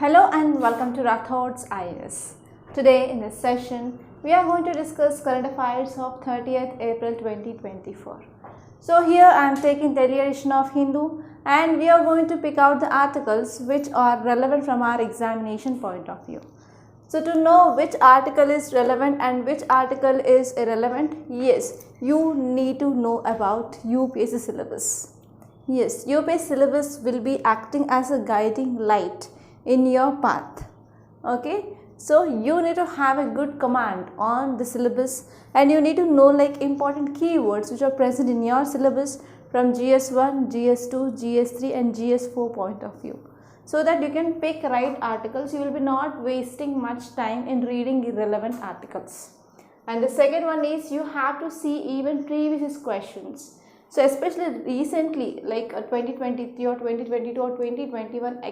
Hello and welcome to Rathods IAS. Today in this session, we are going to discuss current affairs of 30th April 2024. So here I am taking daily edition of Hindu and we are going to pick out the articles which are relevant from our examination point of view. So to know which article is relevant and which article is irrelevant, yes, you need to know about UPSC syllabus. Yes, UPSC syllabus will be acting as a guiding light in your path. Okay, so you need to have a good command on the syllabus and you need to know like important keywords which are present in your syllabus from GS1, GS2, GS3 and GS4 point of view, so that you can pick right articles. You will be not wasting much time in reading irrelevant articles. And the second one is you have to see even previous questions. So especially recently like 2023 or 2022 or 2021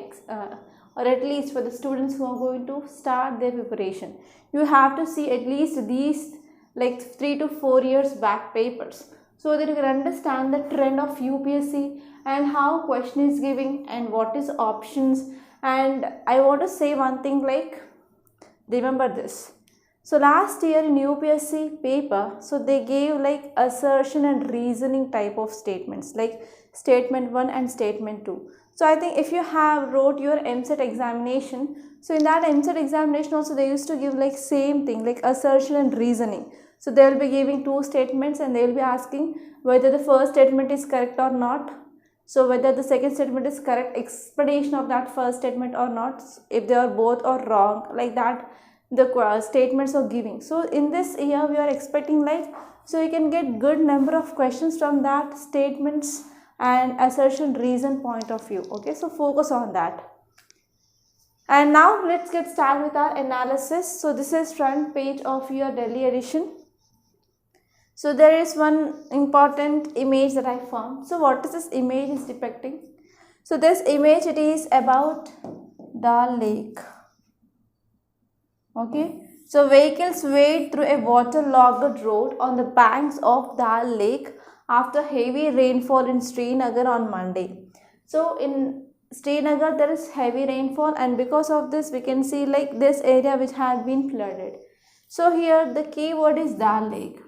or at least for the students who are going to start their preparation, you have to see at least these like 3 to 4 years back papers, so that you can understand the trend of UPSC and how question is giving and what is options. And I want to say one thing, like remember this. So last year in UPSC paper, so they gave like assertion and reasoning type of statements, like statement 1 and statement 2. So I think if you have wrote your MSET examination, so in that MSET examination also they used to give like same thing, like assertion and reasoning. So they will be giving two statements and they will be asking whether the first statement is correct or not. So whether the second statement is correct explanation of that first statement or not, if they are both or wrong, like that the statements are giving. So in this year we are expecting like, so you can get good number of questions from that statements and assertion reason point of view. Okay, so focus on that. And now let's get started with our analysis. So this is front page of your Delhi edition. So there is one important image that I found. So what is this image is depicting? So this image, it is about Dal Lake. Okay, so vehicles wade through a waterlogged road on the banks of Dal Lake after heavy rainfall in Srinagar on Monday. So in Srinagar there is heavy rainfall and because of this we can see like this area which had been flooded. So here the keyword is Dal Lake.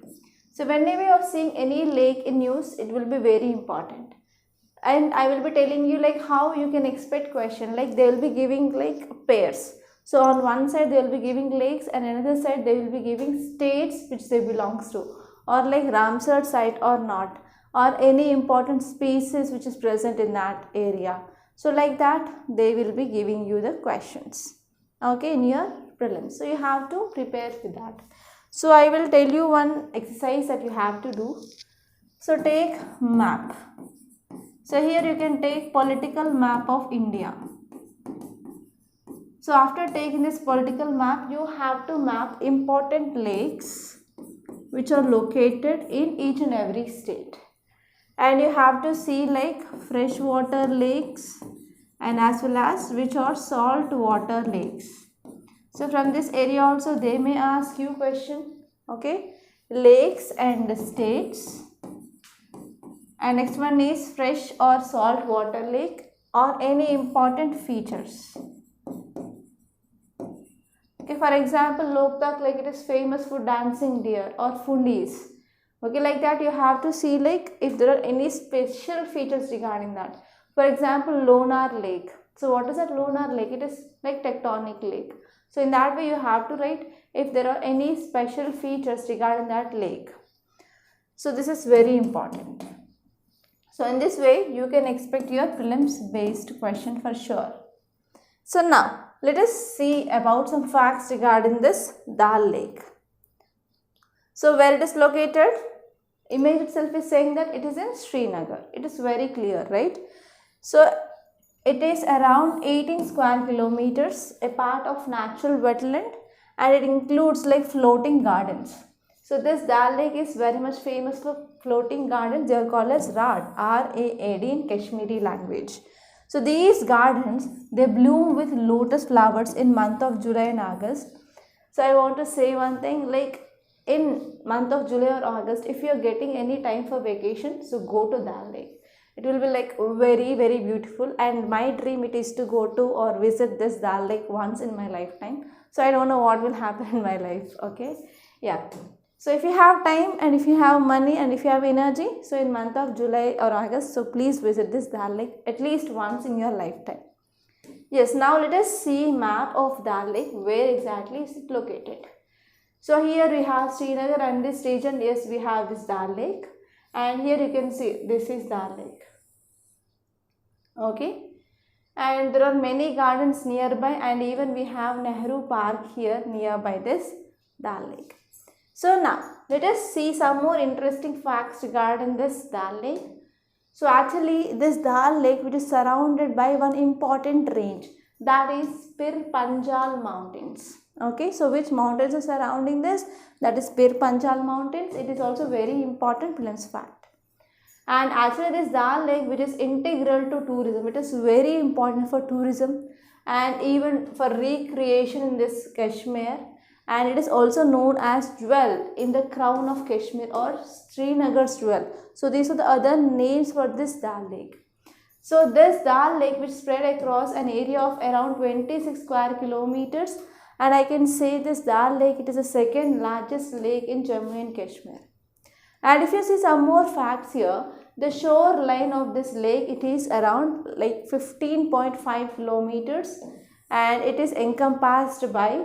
So whenever you are seeing any lake in news, it will be very important. And I will be telling you like how you can expect question, like they will be giving like pairs. So on one side they will be giving lakes and another side they will be giving states which they belongs to, or like Ramsar site or not, or any important species which is present in that area. So like that they will be giving you the questions, okay, in your prelims. So you have to prepare with that. So I will tell you one exercise that you have to do. So take map. So here you can take political map of India. So after taking this political map, you have to map important lakes which are located in each and every state. And you have to see like freshwater lakes and as well as which are saltwater lakes. So from this area also they may ask you question, okay, lakes and states. And next one is fresh or saltwater lake or any important features. Okay, for example, Loktak, like it is famous for dancing deer or fundis. Okay, like that you have to see like if there are any special features regarding that. For example, Lonar Lake. So what is that Lonar Lake? It is like tectonic lake. So in that way you have to write if there are any special features regarding that lake. So this is very important. So in this way you can expect your prelims based question for sure. So now let us see about some facts regarding this Dal Lake. So where it is located, image itself is saying that it is in Srinagar. It is very clear, right? So it is around 18 square kilometers, a part of natural wetland, and it includes like floating gardens. So this Dal Lake is very much famous for floating gardens. They are called as RAD, R-A-A-D in Kashmiri language. So these gardens, they bloom with lotus flowers in month of July and August. So I want to say one thing, like in month of July or August, if you are getting any time for vacation, so go to Dal Lake. It will be like very, very beautiful, and my dream it is to go to or visit this Dal Lake once in my lifetime. So I don't know what will happen in my life. Okay, yeah. So if you have time and if you have money and if you have energy, so in month of July or August, so please visit this Dal Lake at least once in your lifetime. Yes, now let us see map of Dal Lake. Where exactly is it located? So here we have Srinagar and this region. Yes, we have this Dal Lake, and here you can see this is Dal Lake. Okay, and there are many gardens nearby, and even we have Nehru Park here nearby this Dal Lake. So now let us see some more interesting facts regarding this Dal Lake. So actually this Dal Lake, which is surrounded by one important range, that is Pir Panjal Mountains. Okay, so which mountains are surrounding this? That is Pir Panjal Mountains. It is also very important prelims fact. And actually this Dal Lake, which is integral to tourism, it is very important for tourism and even for recreation in this Kashmir. And it is also known as jewel in the crown of Kashmir or Srinagar's jewel. So these are the other names for this Dal Lake. So this Dal Lake, which spread across an area of around 26 square kilometers, and I can say this Dal Lake, it is the second largest lake in Jammu and Kashmir. And if you see some more facts here, the shoreline of this lake, it is around like 15.5 kilometers, and it is encompassed by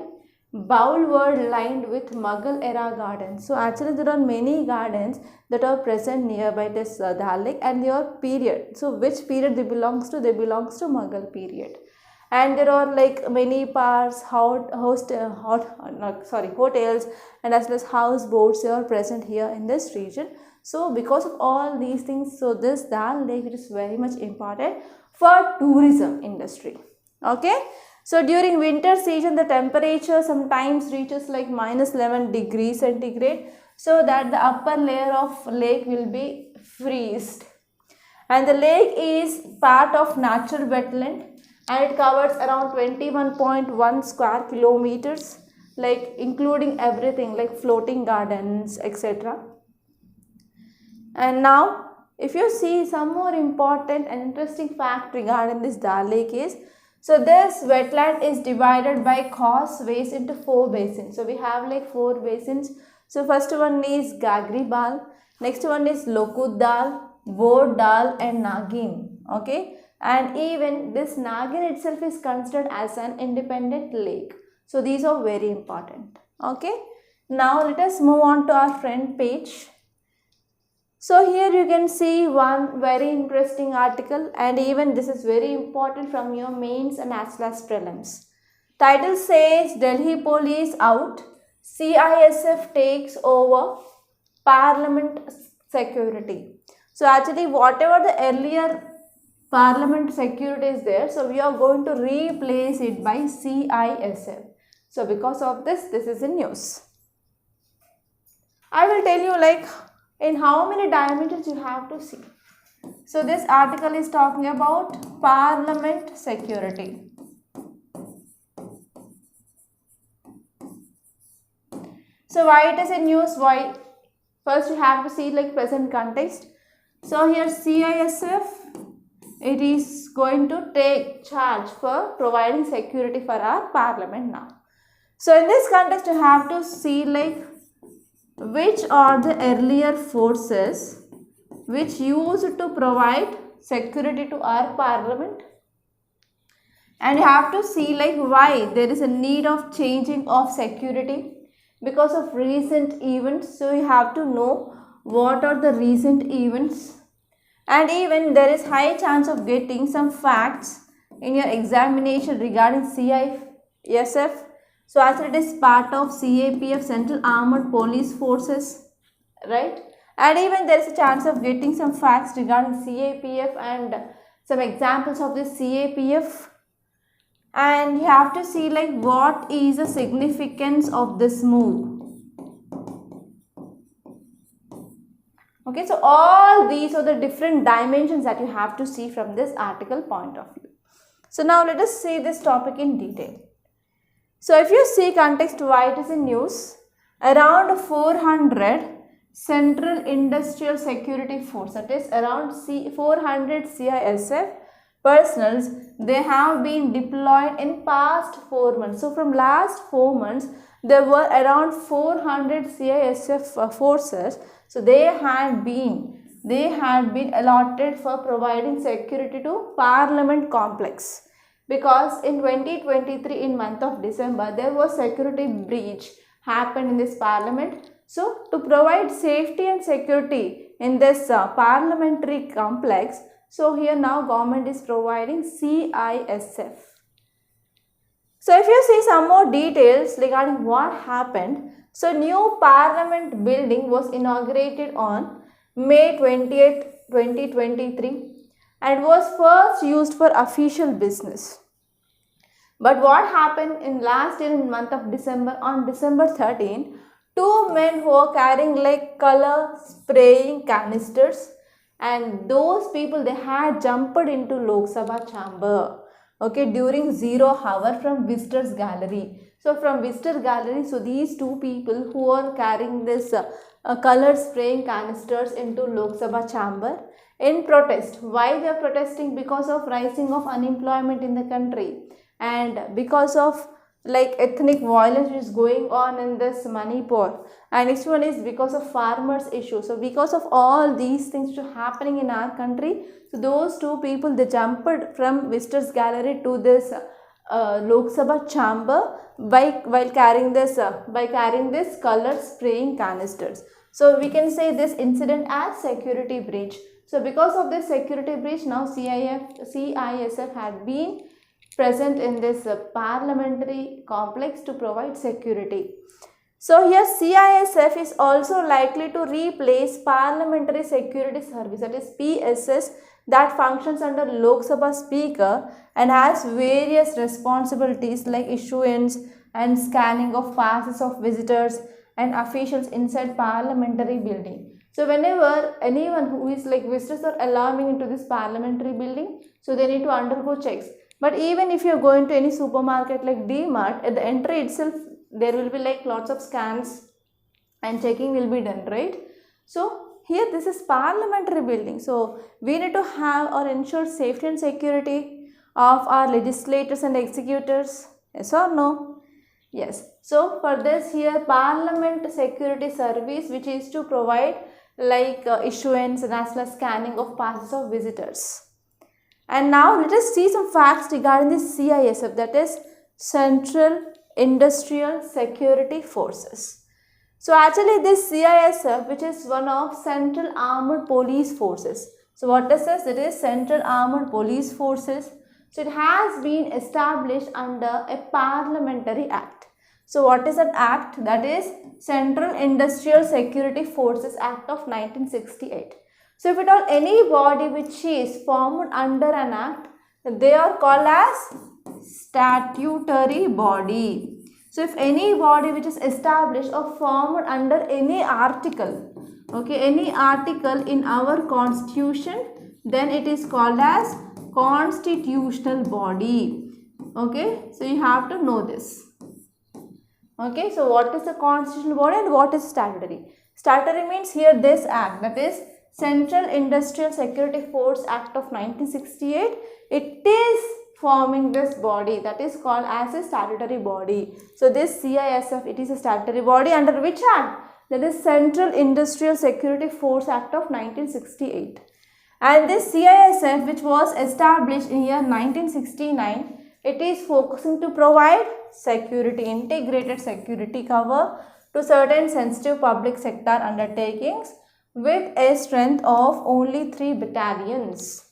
boulevard lined with Mughal era gardens. So actually there are many gardens that are present nearby this Dal Lake, and they are period. So which period they belongs to? They belongs to Mughal period. And there are like many parks, hotels, and as well as houseboats, they are present here in this region. So because of all these things, so this Dal Lake, it is very much important for tourism industry. Okay. So during winter season, the temperature sometimes reaches like minus 11 degrees centigrade, so that the upper layer of lake will be freezed. And the lake is part of natural wetland, and it covers around 21.1 square kilometers, like including everything like floating gardens, etc. And now if you see some more important and interesting fact regarding this Dal Lake is, so this wetland is divided by causeways into 4 basins. So we have like 4 basins. So first one is Gagri Bal, next one is Lokut Dal, Bod Dal and Nagin. Okay, and even this Nagin itself is considered as an independent lake. So these are very important. Okay, now let us move on to our front page. So here you can see one very interesting article, and even this is very important from your mains and as well as prelims. Title says Delhi police out, CISF takes over Parliament security. So actually whatever the earlier Parliament security is there, so we are going to replace it by CISF. So because of this is in news. I will tell you like in how many dimensions you have to see. So this article is talking about Parliament security. So why it is in news? Why? First you have to see like present context. So here CISF, it is going to take charge for providing security for our Parliament now. So in this context you have to see like which are the earlier forces which used to provide security to our Parliament, and you have to see like why there is a need of changing of security because of recent events. So you have to know what are the recent events, and even there is high chance of getting some facts in your examination regarding CISF. So as it is part of CAPF, Central Armed Police Forces, right? And even there is a chance of getting some facts regarding CAPF and some examples of this CAPF. And you have to see like what is the significance of this move. Okay, so all these are the different dimensions that you have to see from this article point of view. So now let us see this topic in detail. So if you see context why it is in news, around 400 Central Industrial Security Force, that is around 400 CISF personals, they have been deployed in past 4 months. So from last 4 months, there were around 400 CISF forces. So they had been allotted for providing security to Parliament complex. Because in 2023, in month of December, there was security breach happened in this Parliament. So to provide safety and security in this parliamentary complex, so here now government is providing CISF. So if you see some more details regarding what happened, so new parliament building was inaugurated on May 20th, 2023 and was first used for official business. But what happened in last year in month of December, on December 13, two men who were carrying like color spraying canisters, and those people, they had jumped into Lok Sabha chamber, okay, during 0 hour from visitors gallery. So from visitor gallery, so these two people who are carrying this color spraying canisters into Lok Sabha chamber in protest. Why they are protesting? Because of rising of unemployment in the country and because of like ethnic violence which is going on in this Manipur, and next one is because of farmers issue. So because of all these things which are happening in our country, so those two people, they jumped from visitors gallery to this Lok Sabha chamber while carrying this color spraying canisters. So we can say this incident as security breach. So because of this security breach, now CISF had been present in this parliamentary complex to provide security. So here CISF is also likely to replace Parliamentary Security Service, that is PSS, that functions under Lok Sabha Speaker and has various responsibilities like issuance and scanning of passes of visitors and officials inside parliamentary building. So whenever anyone who is like visitors are allowing into this parliamentary building, so they need to undergo checks. But even if you are going to any supermarket like D-Mart, at the entry itself, there will be like lots of scans and checking will be done, right? So here this is parliamentary building. So we need to have or ensure safety and security of our legislators and executors. Yes or no? Yes. So for this here, Parliament Security Service, which is to provide like issuance and as well as scanning of passes of visitors. And now let us see some facts regarding this CISF, that is Central Industrial Security Forces. So actually this CISF, which is one of Central Armed Police Forces. So what does this? It is Central Armed Police Forces. So it has been established under a parliamentary act. So what is that act? That is Central Industrial Security Forces Act of 1968. So if at all any body which is formed under an act, they are called as statutory body. So if any body which is established or formed under any article, okay, any article in our constitution, then it is called as constitutional body. Okay, so you have to know this. Okay, so what is the constitutional body and what is statutory? Statutory means here this act, that is Central Industrial Security Force Act of 1968, it is forming this body that is called as a statutory body. So this CISF, it is a statutory body under which act? That is Central Industrial Security Force Act of 1968. And this CISF, which was established in year 1969, it is focusing to provide security, integrated security cover to certain sensitive public sector undertakings with a strength of only 3 battalions.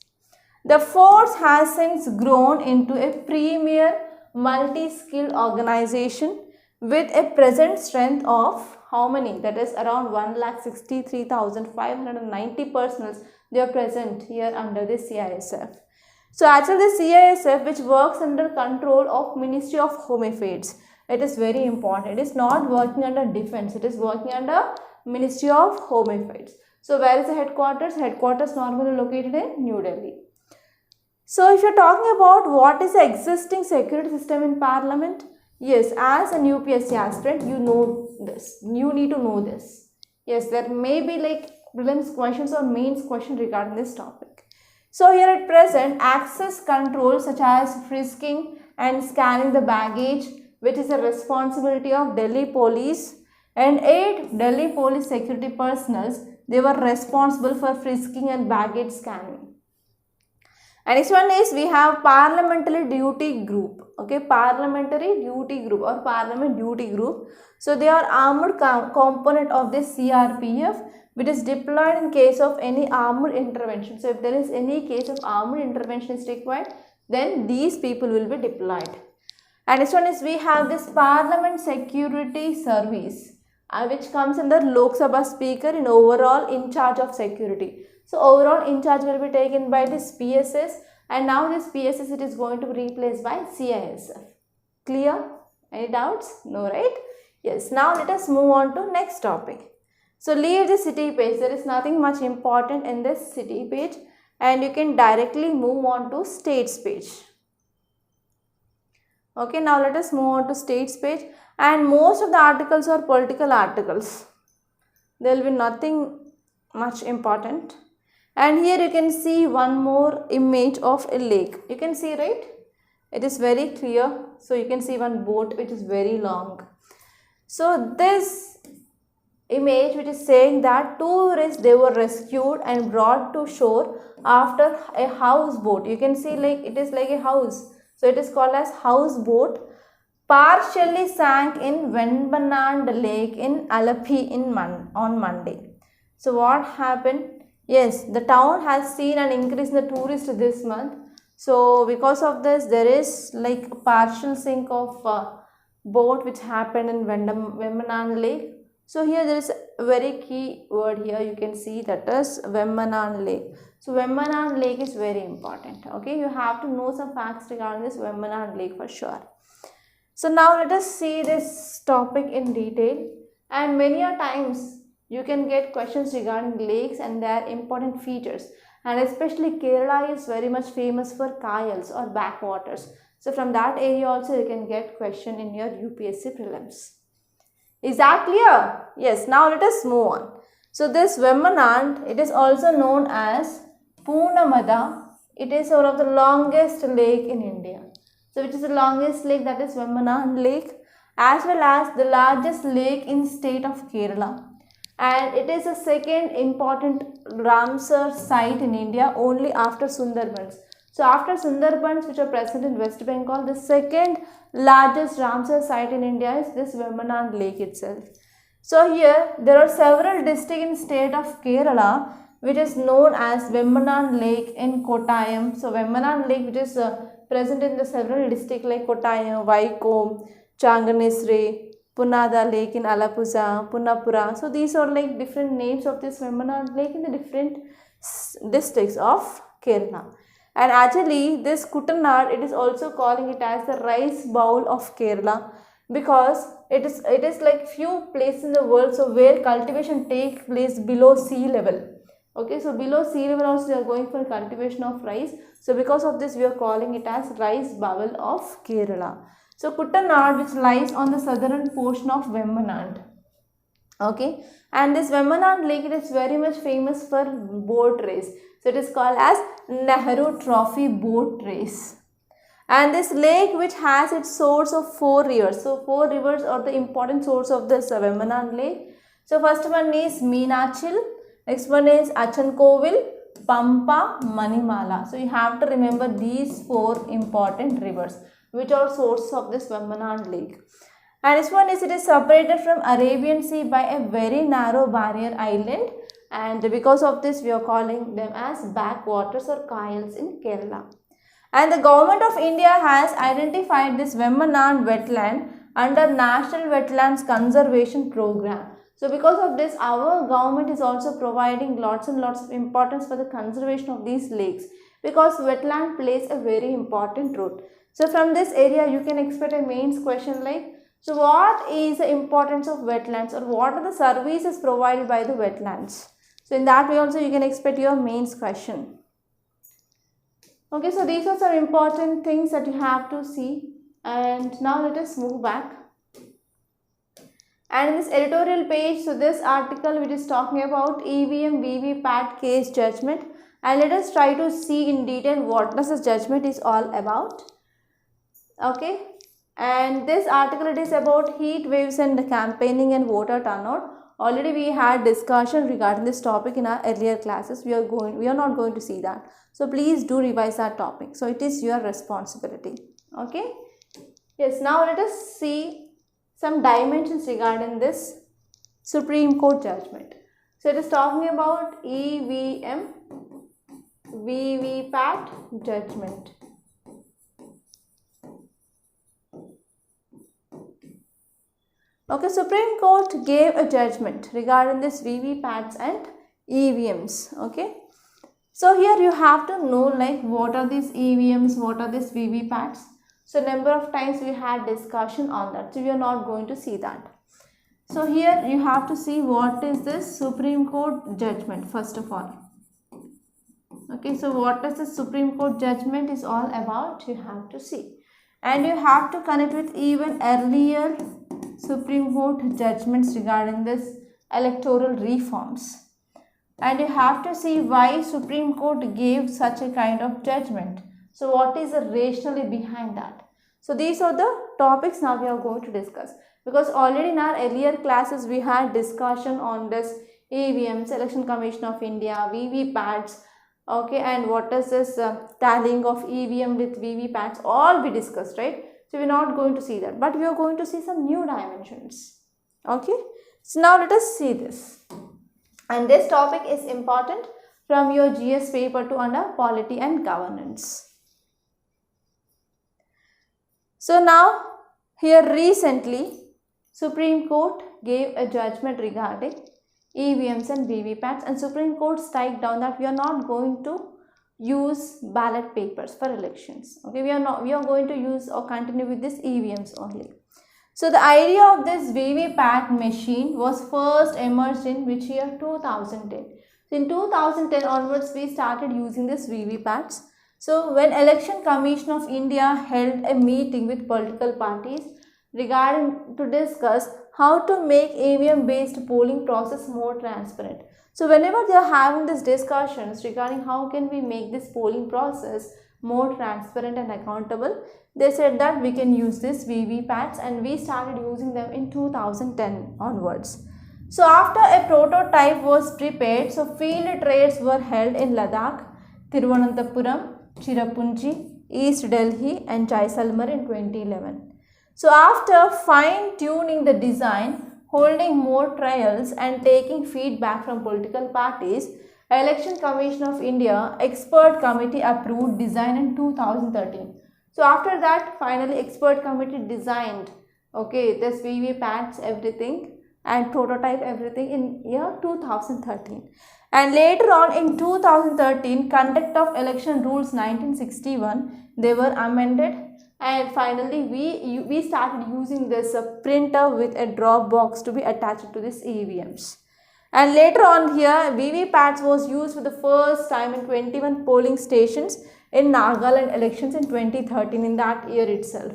The force has since grown into a premier multi-skilled organization with a present strength of how many? That is around 1,63,590 personnel. They are present here under the CISF. So actually the CISF, which works under control of Ministry of Home Affairs, it is very important. It is not working under defense. It is working under Ministry of Home Affairs. So where is the headquarters? Headquarters normally located in New Delhi. So if you are talking about what is the existing security system in Parliament, yes, as an UPSC aspirant, you know this. You need to know this. Yes, there may be like prelims questions or mains question regarding this topic. So here at present, access control such as frisking and scanning the baggage, which is a responsibility of Delhi police, and 8 Delhi police security personnel, they were responsible for frisking and baggage scanning. And next one is we have parliamentary duty group. Okay, parliamentary duty group or parliament duty group. So they are armored component of this CRPF, which is deployed in case of any armored intervention. So if there is any case of armored intervention is required, then these people will be deployed. And next one is we have this Parliament Security Service, which comes under Lok Sabha Speaker in overall in charge of security. So overall in charge will be taken by this PSS, and now this PSS it is going to be replaced by CISF. Clear? Any doubts? No, right? Yes. Now let us move on to next topic. So leave the city page. There is nothing much important in this city page, and you can directly move on to states page. Okay, now let us move on to states page, and most of the articles are political articles. There will be nothing much important. And here you can see one more image of a lake. You can see, right? It is very clear. So you can see one boat which is very long. So this image which is saying that tourists, they were rescued and brought to shore after a houseboat. You can see like it is like a house. So it is called as houseboat. Partially sank in Vembanad Lake in Alleppey on Monday. So what happened? Yes, the town has seen an increase in the tourists this month. So because of this, there is like a partial sink of boat which happened in Vembanad Lake. So here there is a very key word here. You can see that is Vembanad Lake. So Vembanad Lake is very important. Okay, you have to know some facts regarding this Vembanad Lake for sure. So now let us see this topic in detail, and many a times you can get questions regarding lakes and their important features, and especially Kerala is very much famous for kayals or backwaters. So from that area also you can get question in your UPSC prelims. Is that clear? Yes, now let us move on. So this Vembanad, it is also known as Poonamada. It is one of the longest lake in India. So which is the longest lake? That is Vembanad Lake, as well as the largest lake in state of Kerala. And it is the second important Ramsar site in India only after Sundarbans. So after Sundarbans which are present in West Bengal, the second largest Ramsar site in India is this Vembanad Lake itself. So here there are several districts in state of Kerala which is known as Vembanad Lake in Kottayam. So Vembanad Lake which is present in the several districts like Kottayam, Vaikom, Changanisri, Punada Lake in Alappuzha, Punapura. So these are like different names of this Vembanad Lake in the different districts of Kerala. And actually this Kuttanad, it is also calling it as the rice bowl of Kerala, because it is like few places in the world so where cultivation takes place below sea level. Okay, so below sea level also they are going for cultivation of rice. So because of this we are calling it as rice bowl of Kerala. So Kuttanad, which lies on the southern portion of Vembanad. Okay, and this Vembanad Lake, it is very much famous for boat race. So it is called as Nehru Trophy boat race. And this lake which has its source of 4 rivers. So 4 rivers are the important source of this Vembanad Lake. So first one is Meenachil, next one is Achankovil, Pampa, Manimala. So you have to remember these 4 important rivers which are sources of this Vembanad Lake. And this one is, it is separated from Arabian Sea by a very narrow barrier island, and because of this we are calling them as backwaters or kayals in Kerala. And the government of India has identified this Vembanad wetland under National Wetlands Conservation Program. So because of this our government is also providing lots and lots of importance for the conservation of these lakes, because wetland plays a very important role. So from this area you can expect a mains question like, so what is the importance of wetlands, or what are the services provided by the wetlands? So in that way also you can expect your mains question. Okay, so these are some important things that you have to see, and now let us move back. And in this editorial page, so this article which is talking about EVM VVPAT case judgment, and let us try to see in detail what does this judgment is all about. Okay, and this article, it is about heat waves and the campaigning and voter turnout. Already we had discussion regarding this topic in our earlier classes. We are not going to see that. So please do revise that topic. So it is your responsibility. Okay. Yes, now let us see some dimensions regarding this Supreme Court judgment. So it is talking about EVM VVPAT judgment. Okay, Supreme Court gave a judgment regarding this VVPATs and EVMs. Okay, so here you have to know like what are these EVMs, what are these VVPATs. So number of times we had discussion on that, so we are not going to see that. So here you have to see what is this Supreme Court judgment first of all. Okay, so what is the Supreme Court judgment is all about, you have to see. And you have to connect with even earlier Supreme Court judgments regarding this electoral reforms. And you have to see why Supreme Court gave such a kind of judgment. So what is the rationale behind that? So these are the topics now we are going to discuss. Because already in our earlier classes we had discussion on this EVMs, Election Commission of India, VVPATs. Okay, and what is this tallying of EVM with VVPATs, all we discussed, right? So we are not going to see that, but we are going to see some new dimensions. Okay, so now let us see this. And this topic is important from your GS paper 2 under Polity and Governance. So now here recently Supreme Court gave a judgment regarding EVMs and VVPATs, and Supreme Court strike down that we are not going to use ballot papers for elections. Okay, we are going to use or continue with this EVMs only. So the idea of this VVPAT machine was first emerged in which year? 2010. So in 2010 onwards we started using this VVPATs. So when Election Commission of India held a meeting with political parties regarding to discuss how to make EVM based polling process more transparent. So whenever they are having these discussions regarding how can we make this polling process more transparent and accountable, they said that we can use this VVPATs, and we started using them in 2010 onwards. So after a prototype was prepared, so field trials were held in Ladakh, Thiruvananthapuram, Cherrapunji, East Delhi and Jaisalmer in 2011. So after fine-tuning the design, holding more trials and taking feedback from political parties, Election Commission of India expert committee approved design in 2013. So after that, finally expert committee designed, okay, this VVPATs everything and prototype everything in year 2013. And later on in 2013, Conduct of Election Rules 1961, they were amended. And finally, we started using this printer with a drop box to be attached to this EVMs. And later on here, VVPATs was used for the first time in 21 polling stations in Nagaland elections in 2013, in that year itself.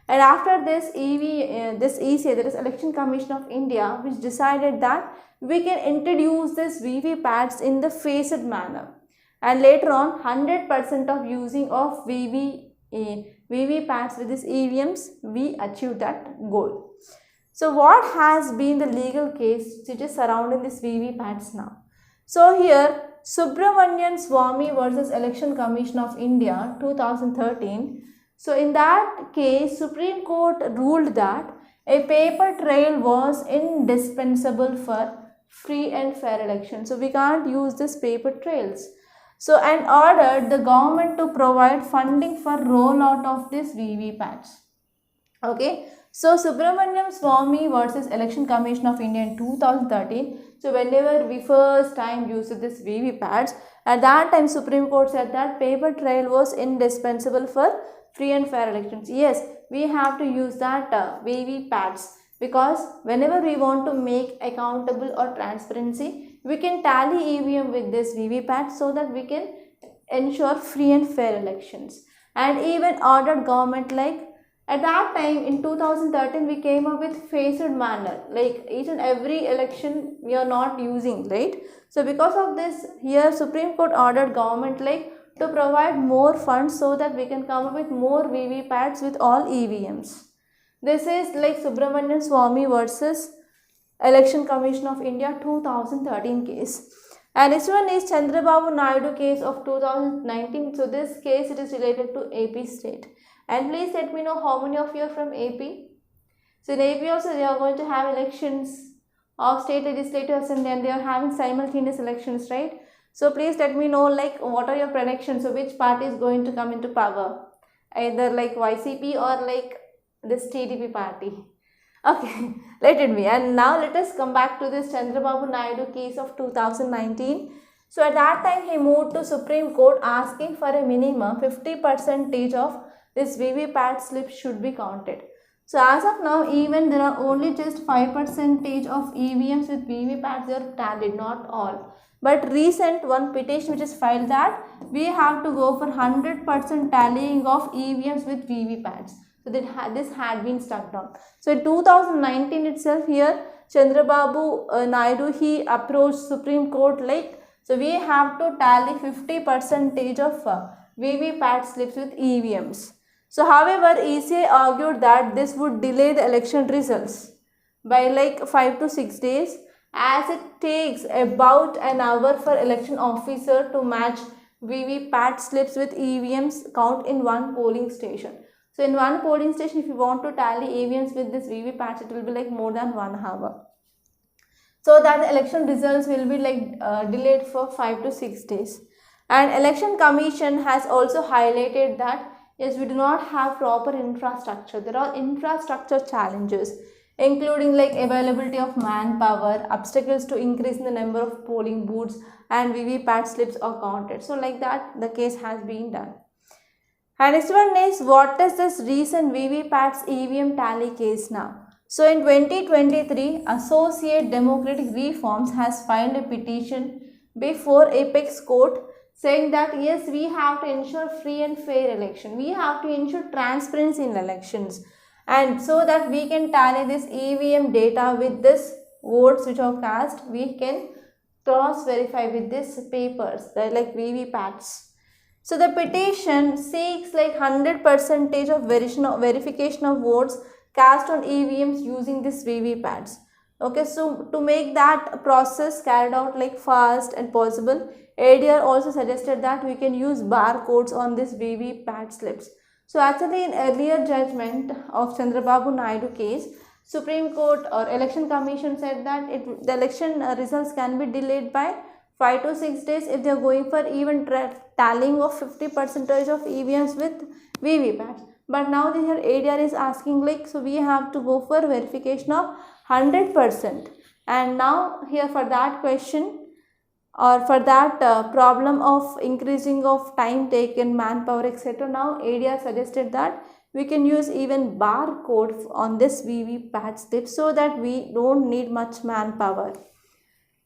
And after this ECA, that is Election Commission of India, which decided that we can introduce this VVPATs in the phased manner. And later on, 100% of using of VVPATs with these EVMs, we achieved that goal. So what has been the legal case which is surrounding this VVPATs now? So here Subramanian Swamy versus Election Commission of India 2013. So in that case, Supreme Court ruled that a paper trail was indispensable for free and fair elections. So we can't use this paper trails. So and ordered the government to provide funding for rollout of this VVPATs. Okay. So Subramanian Swamy versus Election Commission of India in 2013. So whenever we first time used this VVPATs, at that time Supreme Court said that paper trail was indispensable for free and fair elections. Yes, we have to use that VVPATs, because whenever we want to make accountable or transparency, we can tally EVM with this VVPAT so that we can ensure free and fair elections. And even ordered government like At that time in 2013 we came up with phased manner, like each and every election we are not using, right? So because of this, here Supreme Court ordered government like to provide more funds so that we can come up with more VVPATs with all EVMs. This is like Subramanian Swamy versus Election Commission of India 2013 case. And this one is Chandrababu Naidu case of 2019. So this case, it is related to AP state. And please let me know how many of you are from AP. So in AP also they are going to have elections of state legislators, and then they are having simultaneous elections, right? So please let me know like what are your predictions. So which party is going to come into power? Either like YCP or like this TDP party. Okay, let it be. And now let us come back to this Chandrababu Naidu case of 2019. So at that time he moved to Supreme Court asking for a minimum 50% of this VVPAT slip should be counted. So as of now, even there are only just 5% of EVMs with VVPATs they are tallied, not all. But recent one petition which is filed that we have to go for 100% tallying of EVMs with VVPATs. So this had been stuck down. So in 2019 itself, here Chandrababu Naidu he approached Supreme Court like, so we have to tally 50% of VVPAT slips with EVMs. So however, ECI argued that this would delay the election results by like 5 to 6 days, as it takes about an hour for election officer to match VVPAT slips with EVMs count in one polling station. So in one polling station, if you want to tally EVMs with this VVPAT, it will be like more than 1 hour. So that the election results will be like delayed for 5 to 6 days. And Election Commission has also highlighted that yes, we do not have proper infrastructure. There are infrastructure challenges, including like availability of manpower, obstacles to increasing the number of polling booths, and VVPAT slips are counted. So like that, the case has been done. And next one is, what is this recent VVPATs EVM tally case now? So in 2023, Associate Democratic Reforms has filed a petition before Apex Court saying that yes, we have to ensure free and fair election. We have to ensure transparency in elections, and so that we can tally this EVM data with this votes which are cast, we can cross verify with this papers, like VVPATs. So the petition seeks like 100% of verification of votes cast on EVMs using this VVPATs. Okay, so to make that process carried out like fast and possible, ADR also suggested that we can use barcodes on this VVPAT slips. So actually in earlier judgment of Chandrababu Naidu case, Supreme Court or Election Commission said that the election results can be delayed by 5 to 6 days if they are going for even tallying of 50% of EVMs with VVPATs. But now the here ADR is asking like, so we have to go for verification of 100%. And now here for that question or for that problem of increasing of time taken, manpower, etc. Now ADR suggested that we can use even barcode on this VVPAT slip so that we don't need much manpower.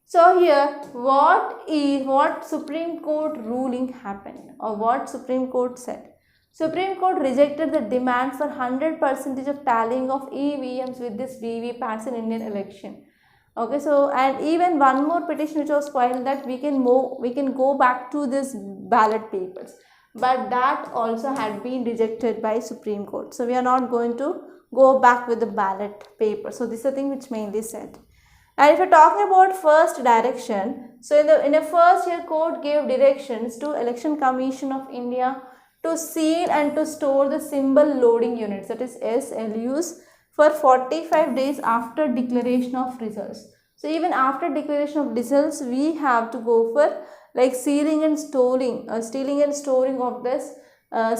So here what Supreme Court ruling happened, or what Supreme Court said? Supreme Court rejected the demand for 100% of tallying of EVMs with this VVPATs in Indian election. Okay, so and even one more petition which was filed that we can go back to this ballot papers, but that also had been rejected by Supreme Court. So we are not going to go back with the ballot paper. So this is the thing which mainly said. And if you're talking about first direction, so in the first year, court gave directions to Election Commission of India to seal and to store the symbol loading units, that is SLUs, for 45 days after declaration of results. So even after declaration of results, we have to go for like sealing and storing of this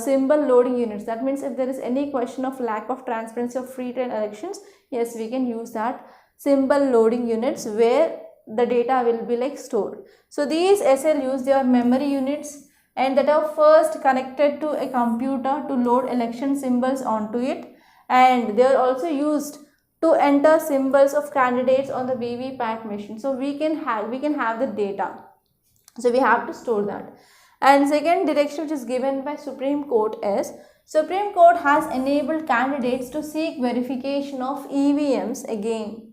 symbol loading units. That means if there is any question of lack of transparency of free trade elections, yes, we can use that symbol loading units where the data will be like stored. So these SLUs, they are memory units and that are first connected to a computer to load election symbols onto it, and they are also used to enter symbols of candidates on the VVPAT machine. So we can have the data. So we have to store that. And second direction which is given by Supreme Court is Supreme Court has enabled candidates to seek verification of EVMs again.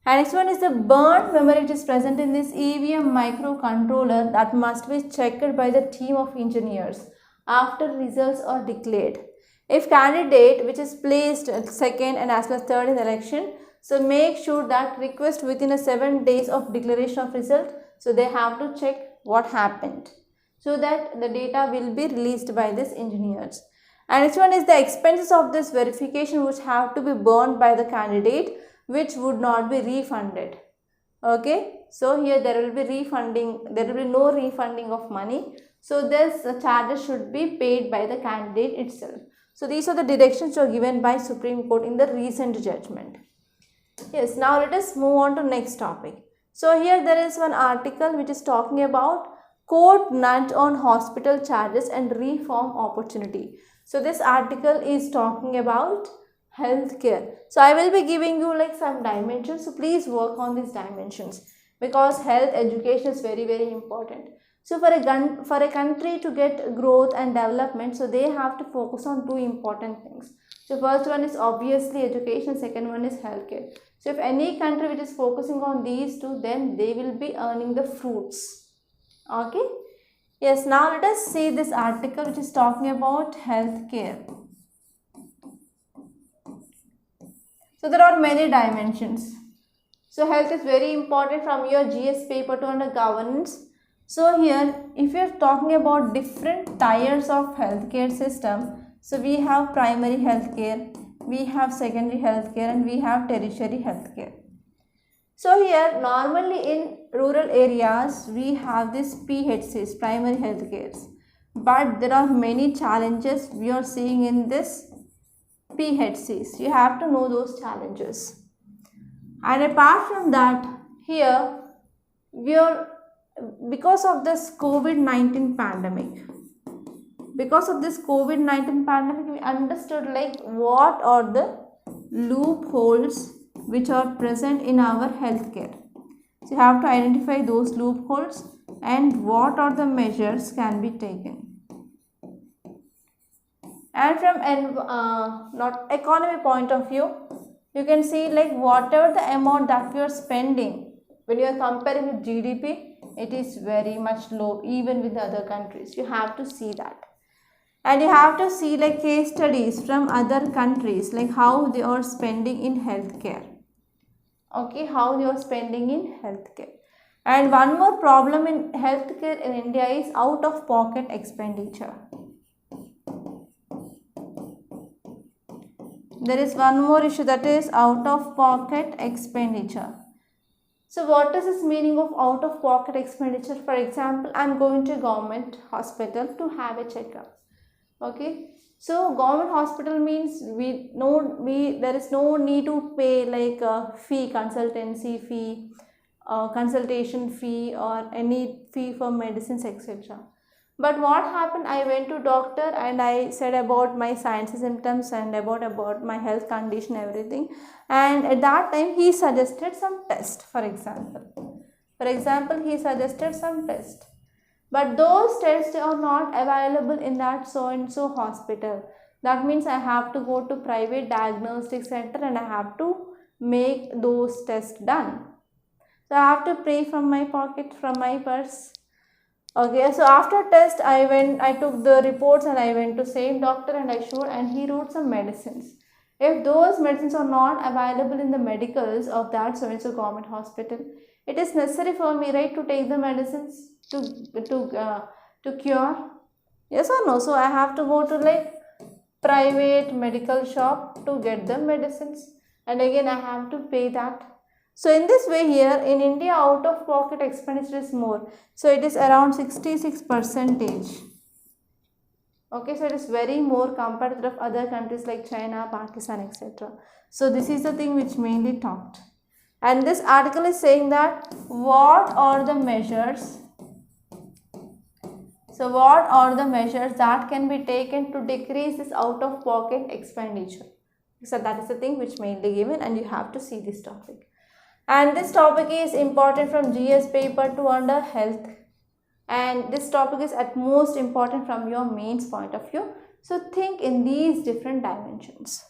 And next one is the burned memory which is present in this EVM microcontroller that must be checked by the team of engineers after results are declared. If candidate which is placed second and as well as third in the election, so make sure that request within a 7 days of declaration of result. So they have to check what happened so that the data will be released by these engineers. And next one is the expenses of this verification which have to be borne by the candidate, which would not be refunded. Okay, so here there will be refunding, there will be no refunding of money. So this charges should be paid by the candidate itself. So these are the directions which are given by Supreme Court in the recent judgment. Yes, now let us move on to next topic. So here there is one article which is talking about court nudge on hospital charges and reform opportunity. So this article is talking about healthcare. So I will be giving you like some dimensions. So please work on these dimensions because health education is very, very important. So for a country to get growth and development, so they have to focus on two important things. So first one is obviously education, second one is healthcare. So if any country which is focusing on these two, then they will be earning the fruits. Okay. Yes, now let us see this article which is talking about healthcare. So there are many dimensions. So health is very important from your GS paper to under governance. So here if you are talking about different tiers of healthcare system, so we have primary healthcare, we have secondary healthcare and we have tertiary healthcare. So here normally in rural areas we have this PHCs, primary healthcares, but there are many challenges we are seeing in this PHCs. You have to know those challenges. And apart from that, here we are, because of this COVID-19 pandemic, we understood like what are the loopholes which are present in our healthcare. So you have to identify those loopholes and what are the measures can be taken. And from not economy point of view, you can see like whatever the amount that we are spending, when you are comparing with GDP, it is very much low even with the other countries. You have to see that. And you have to see like case studies from other countries, like how they are spending in healthcare. Okay, how they are spending in healthcare. And one more problem in healthcare in India is out of pocket expenditure. There is one more issue, that is out of pocket expenditure. So what is this meaning of out of pocket expenditure? For example, I am going to a government hospital to have a checkup. Okay, so government hospital means there is no need to pay like a fee, consultancy fee, consultation fee or any fee for medicines, etc. But what happened, I went to doctor and I said about my signs and symptoms and about my health condition, everything, and at that time he suggested some test. For example he suggested some test, but those tests are not available in that so and so hospital. That means I have to go to private diagnostic center and I have to make those tests done. So I have to pay from my pocket, from my purse. Okay, so after test I took the reports and I went to same doctor and I showed, and he wrote some medicines. If those medicines are not available in the medicals of that so and so government hospital, it is necessary for me, right, to take the medicines to cure? Yes or no? So I have to go to like private medical shop to get the medicines, and again I have to pay that. So in this way here in India out of pocket expenditure is more. So it is around 66%. Okay, so it is very more compared to other countries like China, Pakistan, etc. So this is the thing which mainly talked. And this article is saying that what are the measures? So what are the measures that can be taken to decrease this out of pocket expenditure? So that is the thing which mainly given, and you have to see this topic. And this topic is important from GS paper to under health, and this topic is at most important from your mains point of view. So think in these different dimensions.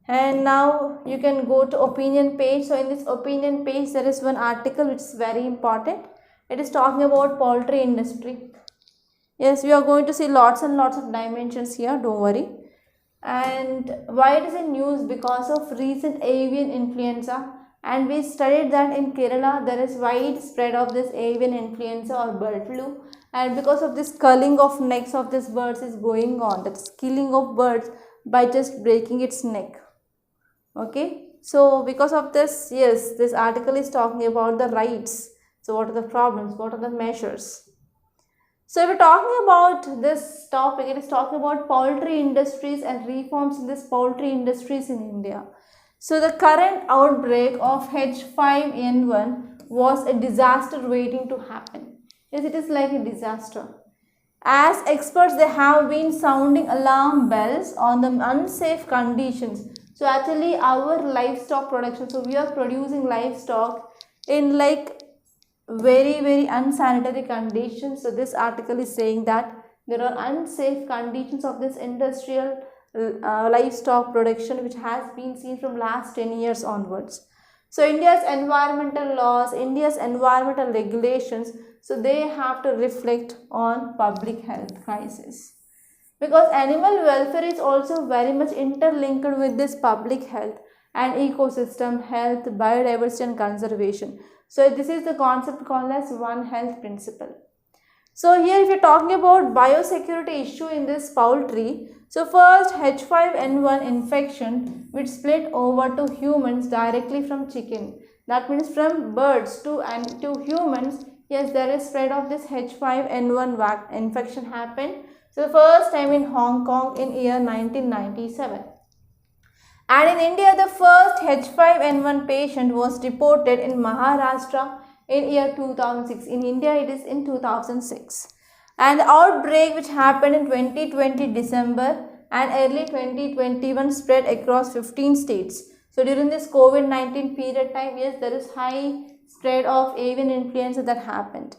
And now you can go to opinion page. So in this opinion page there is one article which is very important. It is talking about poultry industry. Yes, we are going to see lots and lots of dimensions here, don't worry. And why it is in news? Because of recent avian influenza, and we studied that in Kerala there is widespread of this avian influenza or bird flu, and because of this culling of necks of these birds is going on, that is killing of birds by just breaking its neck. Okay, so because of this, yes, this article is talking about the rights. So what are the problems, what are the measures? So if we're talking about this topic, it is talking about poultry industries and reforms in this poultry industries in India. So the current outbreak of H5N1 was a disaster waiting to happen. Yes, it is like a disaster. As experts, they have been sounding alarm bells on the unsafe conditions. So actually our livestock production, so we are producing livestock in like very unsanitary conditions. So this article is saying that there are unsafe conditions of this industrial livestock production which has been seen from last 10 years onwards. So India's environmental laws, India's environmental regulations, so they have to reflect on public health crisis, because animal welfare is also very much interlinked with this public health and ecosystem health, biodiversity and conservation. So this is the concept called as One Health principle. So here if you are talking about biosecurity issue in this poultry, so first H5N1 infection which split over to humans directly from chicken. That means from birds to humans, yes, there is spread of this H5N1 infection happened. So the first time in Hong Kong in year 1997. And in India, the first H5N1 patient was reported in Maharashtra in year 2006. In India, it is in 2006. And the outbreak which happened in 2020 December and early 2021 spread across 15 states. So during this COVID-19 period time, yes, there is high spread of avian influenza that happened.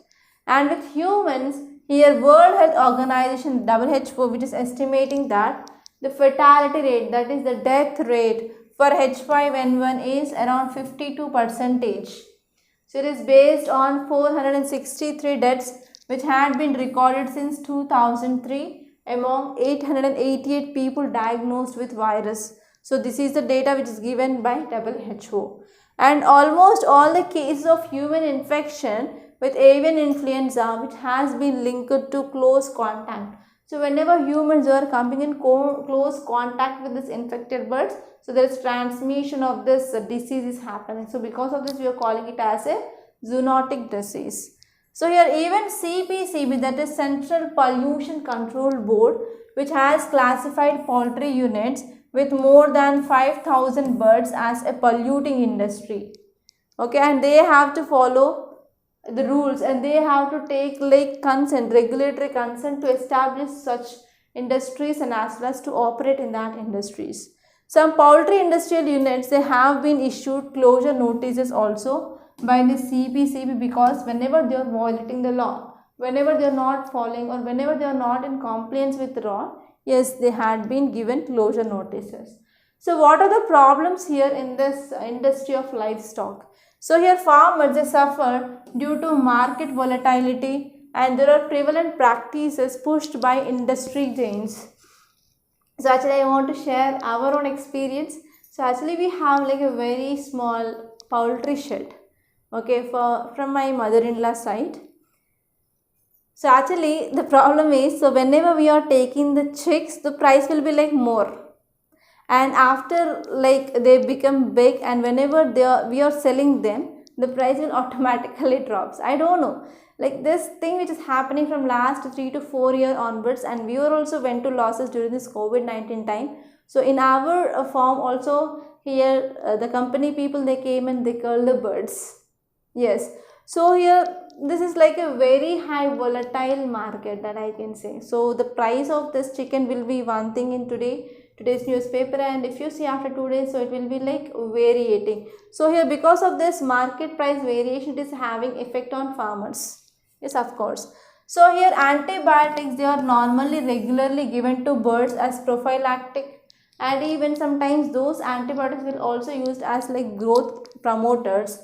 And with humans, here World Health Organization WHO, which is estimating that the fatality rate, that is the death rate for H5N1 is around 52%. So it is based on 463 deaths which had been recorded since 2003 among 888 people diagnosed with virus. So this is the data which is given by WHO. And almost all the cases of human infection with avian influenza which has been linked to close contact. So whenever humans are coming in close contact with this infected birds, so there is transmission of this disease is happening. So because of this we are calling it as a zoonotic disease. So here even CPCB, that is Central Pollution Control Board, which has classified poultry units with more than 5,000 birds as a polluting industry. Okay, and they have to follow the rules and they have to take like regulatory consent to establish such industries and as well as to operate in that industries. Some poultry industrial units, they have been issued closure notices also by the CPCB, because whenever they are violating the law, whenever they are not following or whenever they are not in compliance with the law, yes, they had been given closure notices. So what are the problems here in this industry of livestock? So here farmers, they suffer due to market volatility and there are prevalent practices pushed by industry giants. So actually I want to share our own experience. So actually we have like a very small poultry shed, okay, from my mother-in-law side. So actually the problem is, so whenever we are taking the chicks, the price will be like more. And after like they become big and whenever we are selling them, the price will automatically drops. I don't know, like this thing which is happening from last 3 to 4 years onwards, and we were also went to losses during this COVID-19 time. So in our farm also here the company people, they came and they culled the birds. Yes, so here this is like a very high volatile market that I can say. So the price of this chicken will be one thing in today's newspaper, and if you see after 2 days, so it will be like variating. So here because of this market price variation, it is having effect on farmers. Yes, of course. So here antibiotics, they are normally regularly given to birds as prophylactic, and even sometimes those antibiotics will also used as like growth promoters,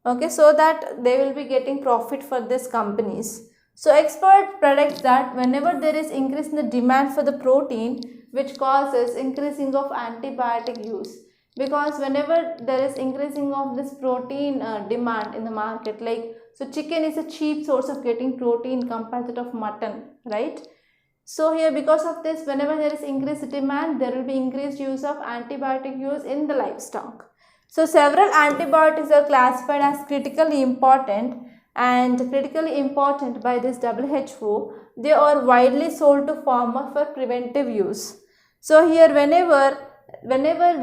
okay, so that they will be getting profit for these companies. So expert predicts that whenever there is increase in the demand for the protein, which causes increasing of antibiotic use, because whenever there is increasing of this protein demand in the market, like, so chicken is a cheap source of getting protein compared to that of mutton, right? So here, because of this, whenever there is increased demand, there will be increased use of antibiotic use in the livestock. So several antibiotics are classified as critically important, and critically important by this WHO. They are widely sold to farmers for preventive use. So here, whenever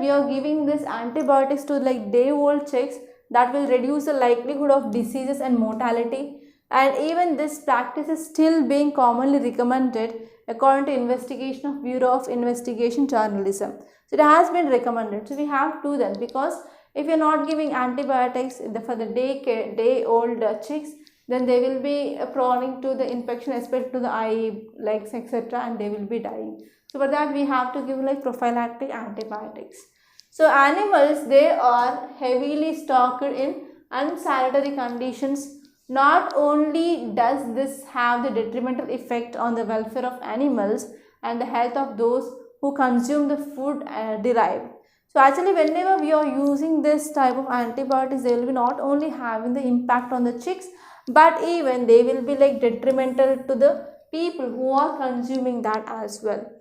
we are giving this antibiotics to like day old chicks, that will reduce the likelihood of diseases and mortality, and even this practice is still being commonly recommended according to investigation of Bureau of Investigation Journalism. So it has been recommended. So we have to then, because if you are not giving antibiotics for the day old chicks, then they will be prone to the infection, especially to the eye, legs, etc., and they will be dying. So for that we have to give like prophylactic antibiotics. So animals, they are heavily stocked in unsanitary conditions. Not only does this have the detrimental effect on the welfare of animals and the health of those who consume the food derived. So actually, whenever we are using this type of antibiotics, they will be not only having the impact on the chicks, but even they will be like detrimental to the people who are consuming that as well.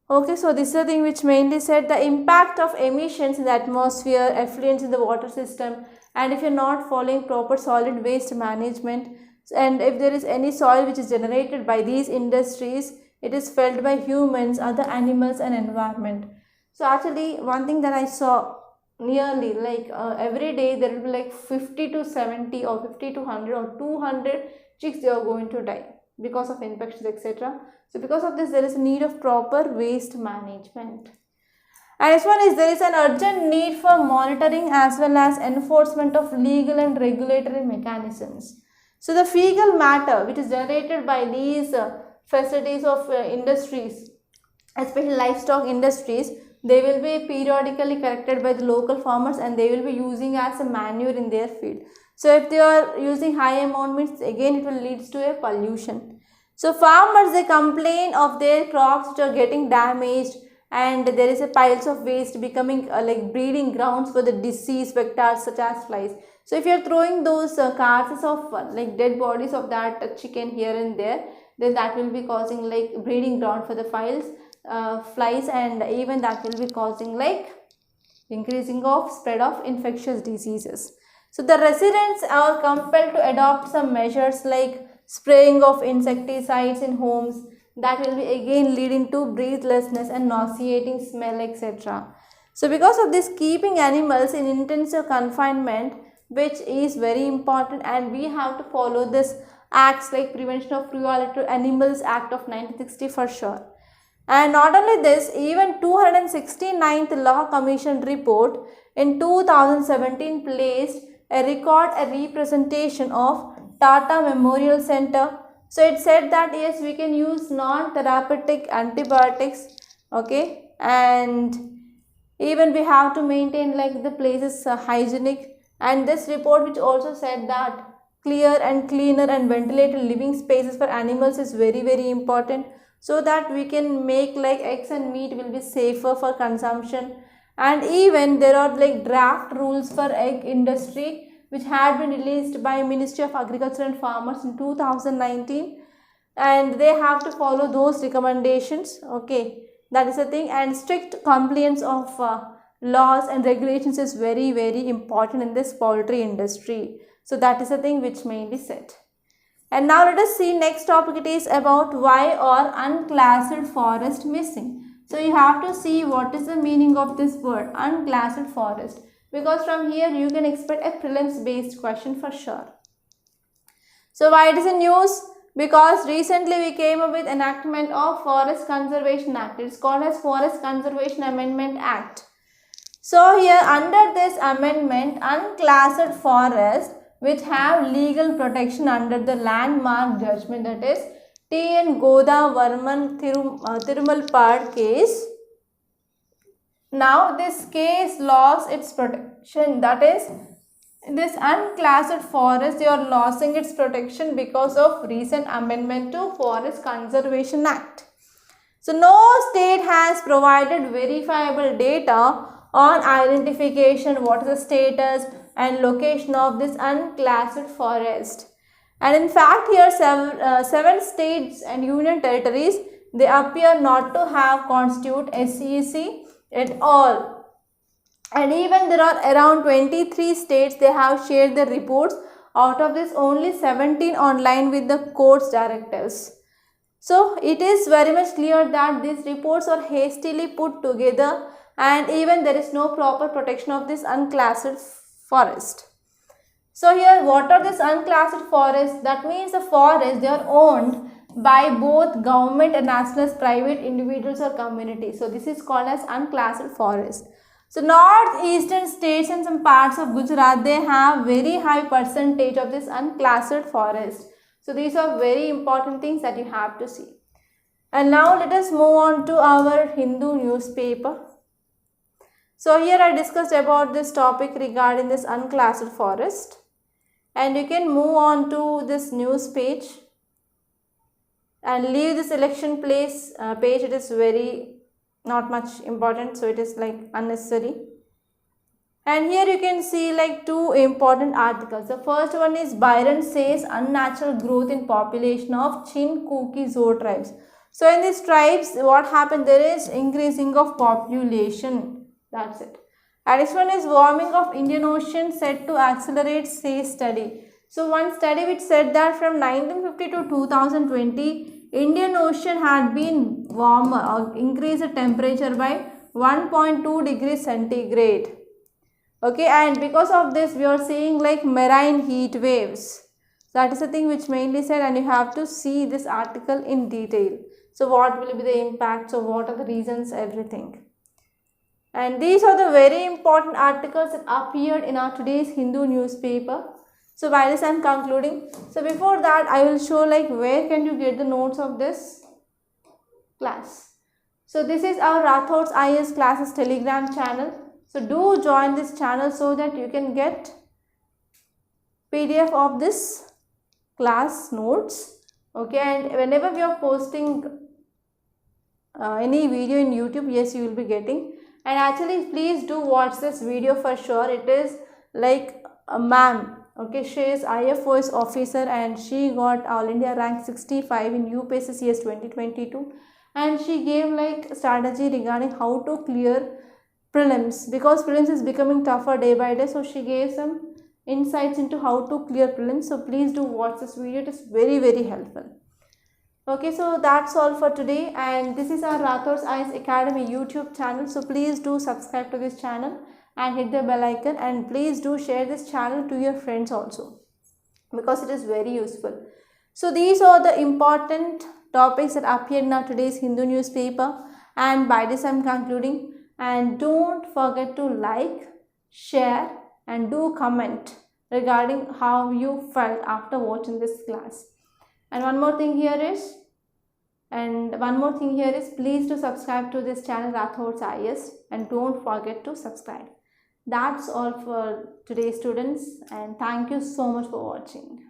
Okay, so this is the thing which mainly said the impact of emissions in the atmosphere, effluents in the water system, and if you're not following proper solid waste management, and if there is any soil which is generated by these industries, it is felt by humans, other animals and environment. So actually, one thing that I saw nearly like every day there will be like 50 to 70 or 50 to 100 or 200 chicks, they are going to die because of infections, etc. So because of this, there is a need of proper waste management. And next one is, there is an urgent need for monitoring as well as enforcement of legal and regulatory mechanisms. So the fecal matter which is generated by these facilities of industries, especially livestock industries, they will be periodically collected by the local farmers and they will be using as a manure in their field. So if they are using high amount, means again it will lead to a pollution. So farmers, they complain of their crops which are getting damaged, and there is a piles of waste becoming like breeding grounds for the disease vectors such as flies. So if you are throwing those carcasses of like dead bodies of that chicken here and there, then that will be causing like breeding ground for the flies, and even that will be causing like increasing of spread of infectious diseases. So the residents are compelled to adopt some measures like spraying of insecticides in homes, that will be again leading to breathlessness and nauseating smell, etc. So because of this, keeping animals in intensive confinement, which is very important, and we have to follow this acts like Prevention of Cruelty to Animals Act of 1960 for sure. And not only this, even 269th Law Commission report in 2017 placed a representation of Tata Memorial Center. So it said that yes, we can use non-therapeutic antibiotics, okay, and even we have to maintain like the places hygienic. And this report which also said that clear and cleaner and ventilated living spaces for animals is very important, so that we can make like eggs and meat will be safer for consumption. And even there are like draft rules for egg industry which had been released by Ministry of Agriculture and Farmers in 2019, and they have to follow those recommendations, okay, that is the thing. And strict compliance of laws and regulations is very important in this poultry industry. So that is the thing which mainly said. And now let us see next topic. It is about why are unclassed forest missing. So you have to see what is the meaning of this word unclassed forest, because from here you can expect a prelims based question for sure. So why it is in news? Because recently we came up with enactment of Forest Conservation Act. It is called as Forest Conservation Amendment Act. So here under this amendment, unclassed forest which have legal protection under the landmark judgment, that is T.N. Goda Varman Thirumalpad case. Now this case lost its protection, that is this unclassed forest, they are losing its protection because of recent amendment to Forest Conservation Act. So no state has provided verifiable data on identification, what is the status and location of this unclassed forest. And in fact here seven states and union territories, they appear not to have constitute SEC at all. And even there are around 23 states, they have shared their reports. Out of this, only 17 online with the court's directives. So it is very much clear that these reports are hastily put together, and even there is no proper protection of this unclassed forest. So here, what are these unclassed forests? That means the forests, they are owned by both government and as well as private individuals or communities. So this is called as unclassed forest. So northeastern states and some parts of Gujarat, they have very high percentage of this unclassed forest. So these are very important things that you have to see. And now let us move on to our Hindu newspaper. So here I discussed about this topic regarding this unclassed forest. And you can move on to this news page and leave this election page. It is very not much important, so it is like unnecessary. And here you can see like two important articles. The first one is Byron says unnatural growth in population of Chin-Kuki Zo tribes. So in these tribes, what happened? There is increasing of population. That's it. And this one is warming of Indian Ocean said to accelerate, says study. So one study which said that from 1950 to 2020, Indian Ocean had been warmer or increased the temperature by 1.2 degrees centigrade. Okay, and because of this we are seeing like marine heat waves. So that is the thing which mainly said, and you have to see this article in detail. So what will be the impact, so what are the reasons, everything. And these are the very important articles that appeared in our today's Hindu newspaper. So by this I am concluding. So before that I will show like where can you get the notes of this class. So this is our Rathods IAS classes Telegram channel. So do join this channel so that you can get PDF of this class notes. Okay, and whenever we are posting any video in YouTube, yes, you will be getting. And actually please do watch this video for sure. It is like a ma'am, okay, she is IFOS officer and she got All India rank 65 in UPSC CS 2022, and she gave like strategy regarding how to clear prelims, because prelims is becoming tougher day by day. So she gave some insights into how to clear prelims. So please do watch this video. It is very helpful. Okay, so that's all for today, and this is our Rathods IAS Academy YouTube channel. So please do subscribe to this channel and hit the bell icon, and please do share this channel to your friends also, because it is very useful. So these are the important topics that appeared in our today's Hindu newspaper, and by this I am concluding. And don't forget to like, share and do comment regarding how you felt after watching this class. And one more thing here is, please do subscribe to this channel Rathods IAS, and don't forget to subscribe. That's all for today, students, and thank you so much for watching.